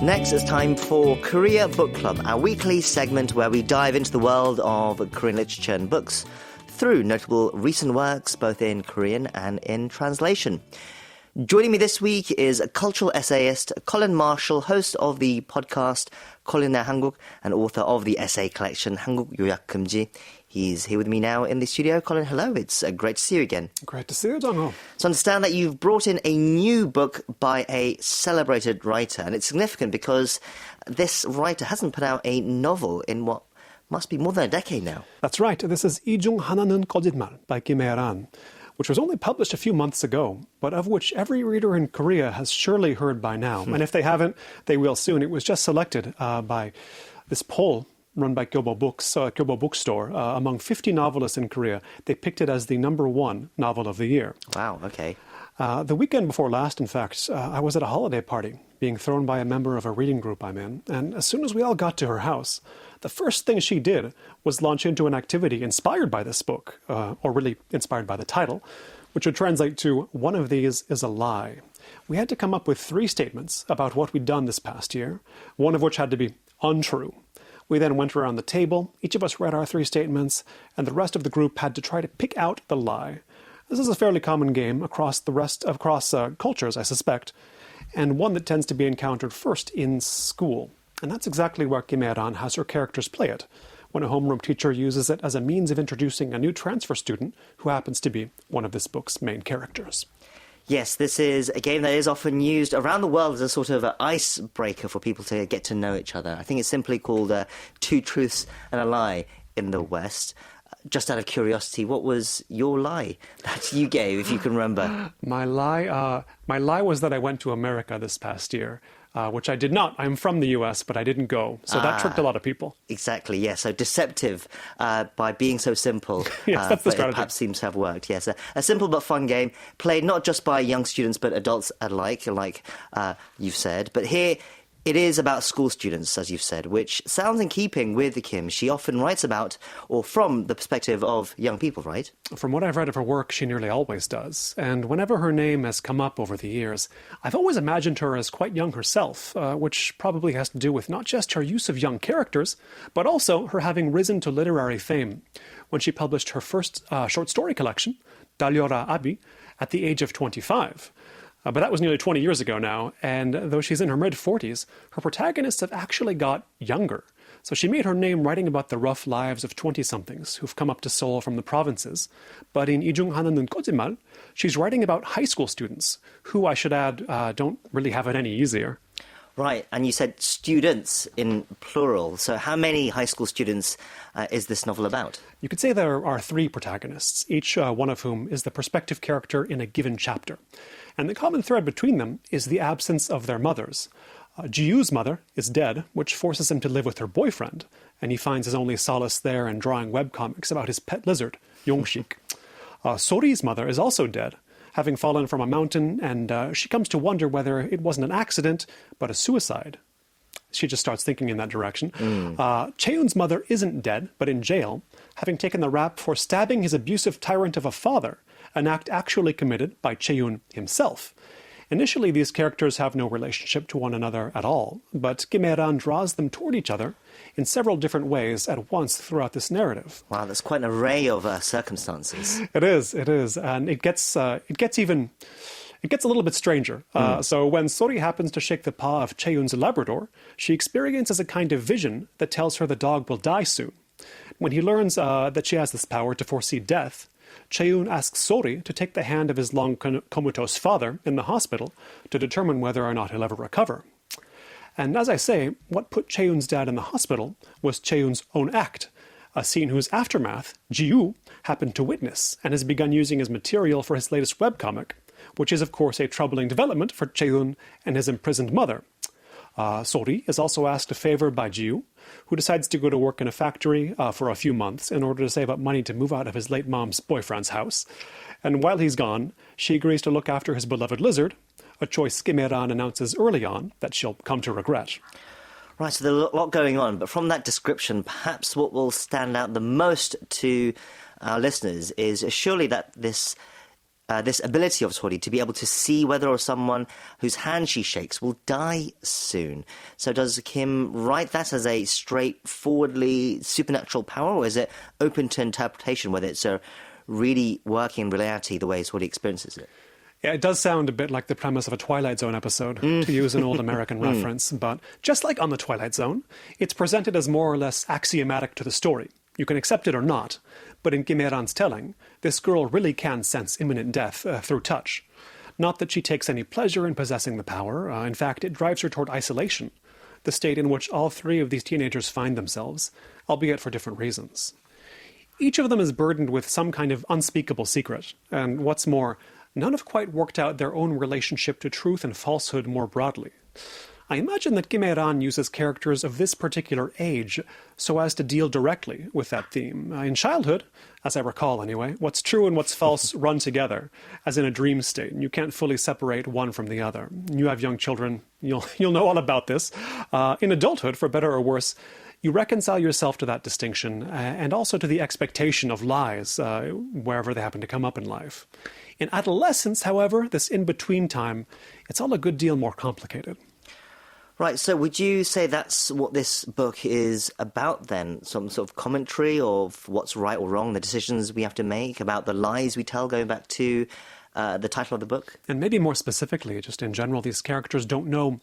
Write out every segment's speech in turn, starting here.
Next, it's time for Korea Book Club, our weekly segment where we dive into the world of Korean literature and books through notable recent works, both in Korean and in translation. Joining me this week is a cultural essayist, Colin Marshall, host of the podcast Kolin의 한국 and author of the essay collection 한국 요약 금지. He's here with me now in the studio. Colin, hello. It's great to see you again. Great to see you, Donald. So I understand that you've brought in a new book by a celebrated writer, and it's significant because this writer hasn't put out a novel in what must be more than a decade now. That's right. This is 하나는 거짓말 by KBS, which was only published a few months ago, but of which every reader in Korea has surely heard by now. And if they haven't, they will soon. It was just selected by this poll run by Kyobo Bookstore, among 50 novelists in Korea. They picked it as the #1 novel of the year. Wow, okay. The weekend before last, in fact, I was at a holiday party being thrown by a member of a reading group I'm in, and as soon as we all got to her house, the first thing she did was launch into an activity inspired by this book, or really inspired by the title, which would translate to, "One of these is a lie." We had to come up with 3 statements about what we'd done this past year, one of which had to be untrue. We then went around the table, each of us read our 3 statements, and the rest of the group had to try to pick out the lie. This is a fairly common game across cultures, I suspect, and one that tends to be encountered first in school. And that's exactly where Kim Hye-ran has her characters play it, when a homeroom teacher uses it as a means of introducing a new transfer student who happens to be one of this book's main characters. Yes, this is a game that is often used around the world as a sort of icebreaker for people to get to know each other. I think it's simply called Two Truths and a Lie in the West. Just out of curiosity, what was your lie that you gave, if you can remember? My lie was that I went to America this past year, which I did not. I'm from the US, but I didn't go. So that tricked a lot of people. Exactly, yes. So deceptive by being so simple. Yes, that's the strategy. It perhaps seems to have worked, yes. A simple but fun game, played not just by young students, but adults alike, like you've said. But here, it is about school students, as you've said, which sounds in keeping with Kim. She often writes about, or from the perspective of young people, right? From what I've read of her work, she nearly always does. And whenever her name has come up over the years, I've always imagined her as quite young herself, which probably has to do with not just her use of young characters, but also her having risen to literary fame when she published her first short story collection, 달려라 아비, at the age of 25. But that was nearly 20 years ago now, and though she's in her mid-40s, her protagonists have actually got younger. So she made her name writing about the rough lives of 20-somethings who've come up to Seoul from the provinces. But in 하나는 거짓말, she's writing about high school students, who, I should add, don't really have it any easier. Right, and you said students in plural. So how many high school students is this novel about? You could say there are 3 protagonists, each one of whom is the prospective character in a given chapter. And the common thread between them is the absence of their mothers. Ji-Yu's mother is dead, which forces him to live with her boyfriend, and he finds his only solace there in drawing webcomics about his pet lizard, Yongshik. Sori's mother is also dead, having fallen from a mountain, and she comes to wonder whether it wasn't an accident, but a suicide. She just starts thinking in that direction. Chaeyoon's mother isn't dead, but in jail, having taken the rap for stabbing his abusive tyrant of a father, an act actually committed by Chaeyoon himself. Initially, these characters have no relationship to one another at all, but Kim Hye-ran draws them toward each other in several different ways at once throughout this narrative. Wow, that's quite an array of circumstances. It is, and it gets a little bit stranger. So when Sori happens to shake the paw of Chaeyoon's Labrador, she experiences a kind of vision that tells her the dog will die soon. When he learns that she has this power to foresee death, Chaeyoon asks Sori to take the hand of his long comatose father in the hospital to determine whether or not he'll ever recover. And as I say, what put Chaeyoon's dad in the hospital was Chaeyoon's own act, a scene whose aftermath Ji-Yu happened to witness and has begun using as material for his latest webcomic, which is of course a troubling development for Chaeyoon and his imprisoned mother. Sori is also asked a favor by Ji-Yu, who decides to go to work in a factory for a few months in order to save up money to move out of his late mom's boyfriend's house. And while he's gone, she agrees to look after his beloved lizard, a choice Kim Hye-ran announces early on that she'll come to regret. Right, so there's a lot going on, but from that description, perhaps what will stand out the most to our listeners is surely that this this ability of Sori to be able to see whether or someone whose hand she shakes will die soon. So does Kim write that as a straightforwardly supernatural power, or is it open to interpretation, whether it's a really working in reality the way Sori experiences it? Yeah, it does sound a bit like the premise of a Twilight Zone episode, to use an old American reference. But just like on the Twilight Zone, it's presented as more or less axiomatic to the story. You can accept it or not. But in Kim Hye-ran's telling, this girl really can sense imminent death through touch. Not that she takes any pleasure in possessing the power. In fact, it drives her toward isolation, the state in which all three of these teenagers find themselves, albeit for different reasons. Each of them is burdened with some kind of unspeakable secret. And what's more, none have quite worked out their own relationship to truth and falsehood more broadly. I imagine that Kim Hye-ran uses characters of this particular age so as to deal directly with that theme. In childhood, as I recall anyway, what's true and what's false run together, as in a dream state, and you can't fully separate one from the other. You have young children, you'll know all about this. In adulthood, for better or worse, you reconcile yourself to that distinction and also to the expectation of lies wherever they happen to come up in life. In adolescence, however, this in-between time, it's all a good deal more complicated. Right, so would you say that's what this book is about then? Some sort of commentary of what's right or wrong, the decisions we have to make, about the lies we tell, going back to the title of the book? And maybe more specifically, just in general, these characters don't know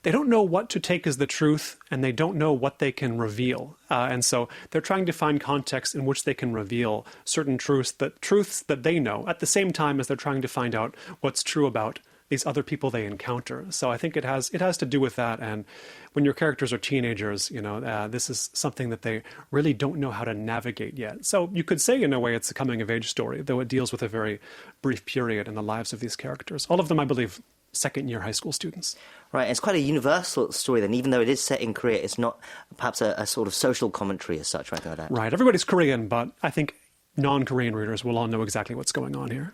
what to take as the truth, and they don't know what they can reveal. And so they're trying to find context in which they can reveal certain truths that they know, at the same time as they're trying to find out what's true about these other people they encounter. So I think it has to do with that. And when your characters are teenagers, this is something that they really don't know how to navigate yet. So you could say, in a way, it's a coming-of-age story, though it deals with a very brief period in the lives of these characters. All of them, I believe, second-year high school students. Right, it's quite a universal story then. Even though it is set in Korea, it's not perhaps a sort of social commentary as such, or anything like that. Right, everybody's Korean, but I think non-Korean readers will all know exactly what's going on here.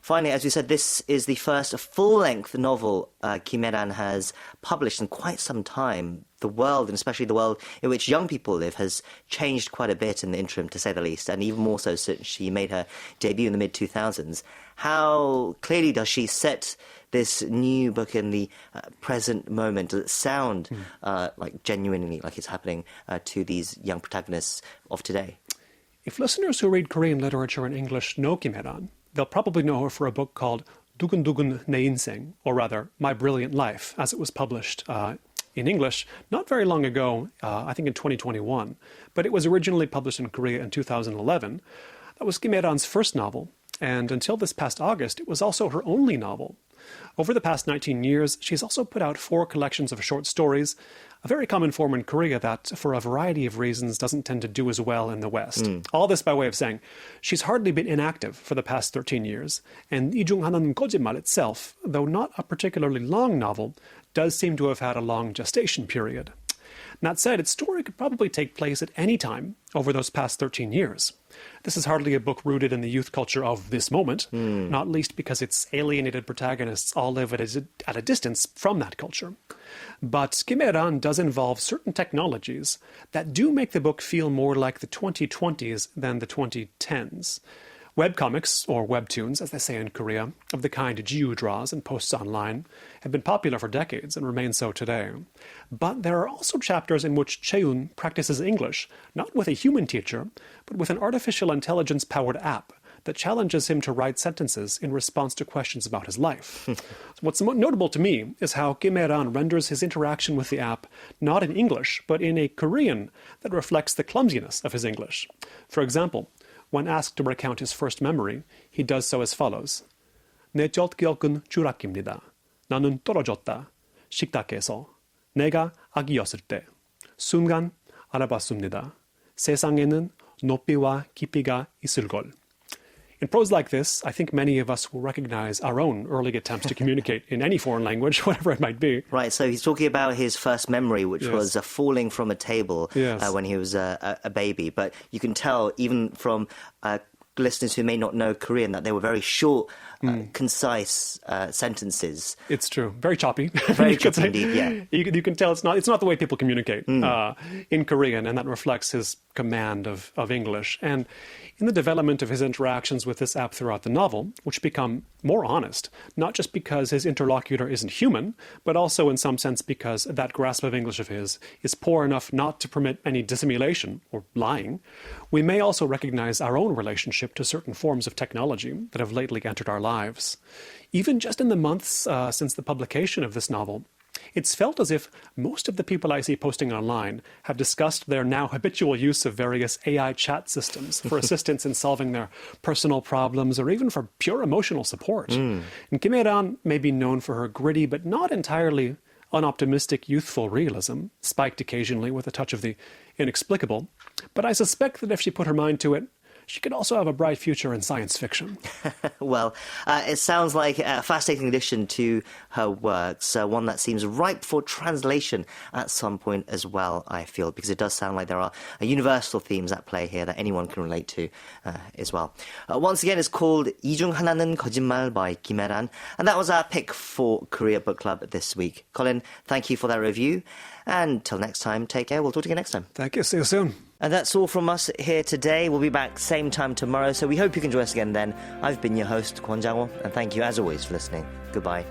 Finally, as we said, this is the first full-length novel Kim Hye-ran has published in quite some time. The world, and especially the world in which young people live, has changed quite a bit in the interim, to say the least, and even more so since she made her debut in the mid-2000s. How clearly does she set this new book in the present moment? Does it sound like genuinely like it's happening to these young protagonists of today? If listeners who read Korean literature in English know Kim Hye-ran, they'll probably know her for a book called 두근두근 내 인생, or rather, My Brilliant Life, as it was published in English not very long ago, I think in 2021. But it was originally published in Korea in 2011. That was Kim Hye-ran's first novel, and until this past August, it was also her only novel. Over the past 19 years, she's also put out 4 collections of short stories, a very common form in Korea that, for a variety of reasons, doesn't tend to do as well in the West. All this by way of saying, she's hardly been inactive for the past 13 years, and 하나는 거짓말 itself, though not a particularly long novel, does seem to have had a long gestation period. That said, its story could probably take place at any time over those past 13 years. This is hardly a book rooted in the youth culture of this moment, not least because its alienated protagonists all live at a distance from that culture. But Kim Hye-ran does involve certain technologies that do make the book feel more like the 2020s than the 2010s. Webcomics, or webtoons, as they say in Korea, of the kind Jiu draws and posts online, have been popular for decades and remain so today. But there are also chapters in which Chae-un practices English, not with a human teacher, but with an artificial intelligence-powered app that challenges him to write sentences in response to questions about his life. What's notable to me is how Kim Hye-ran renders his interaction with the app not in English, but in a Korean that reflects the clumsiness of his English. For example, when asked to recount his first memory, he does so as follows. 내 첫 기억은 추락입니다. 나는 떨어졌다. 식탁에서. 내가 아기였을 때. 순간 알아봤습니다. 세상에는 높이와 깊이가 있을 걸. In prose like this, I think many of us will recognize our own early attempts to communicate in any foreign language, whatever it might be. Right, so he's talking about his first memory, which was falling from a table when he was a baby. But you can tell, even from listeners who may not know Korean, that they were very short concise sentences. It's true. Very choppy. Very You could choppy say. indeed, yeah. You can tell it's not the way people communicate in Korean, and that reflects his command of English. And in the development of his interactions with this app throughout the novel, which become more honest, not just because his interlocutor isn't human, but also in some sense because that grasp of English of his is poor enough not to permit any dissimulation or lying, we may also recognize our own relationship to certain forms of technology that have lately entered our lives. Even just in the months since the publication of this novel, it's felt as if most of the people I see posting online have discussed their now habitual use of various AI chat systems for assistance in solving their personal problems or even for pure emotional support. And Kim Hye-ran may be known for her gritty but not entirely unoptimistic youthful realism, spiked occasionally with a touch of the inexplicable. But I suspect that if she put her mind to it, she could also have a bright future in science fiction. Well, it sounds like a fascinating addition to her works, one that seems ripe for translation at some point as well, I feel, because it does sound like there are universal themes at play here that anyone can relate to as well. Once again, it's called 이 중 하나는 거짓말 by Kim Hye-ran, and that was our pick for Korea Book Club this week. Colin, thank you for that review, and till next time, take care. We'll talk to you next time. Thank you. See you soon. And that's all from us here today. We'll be back same time tomorrow, so we hope you can join us again then. I've been your host, Kwon Jang-ho, and thank you as always for listening. Goodbye.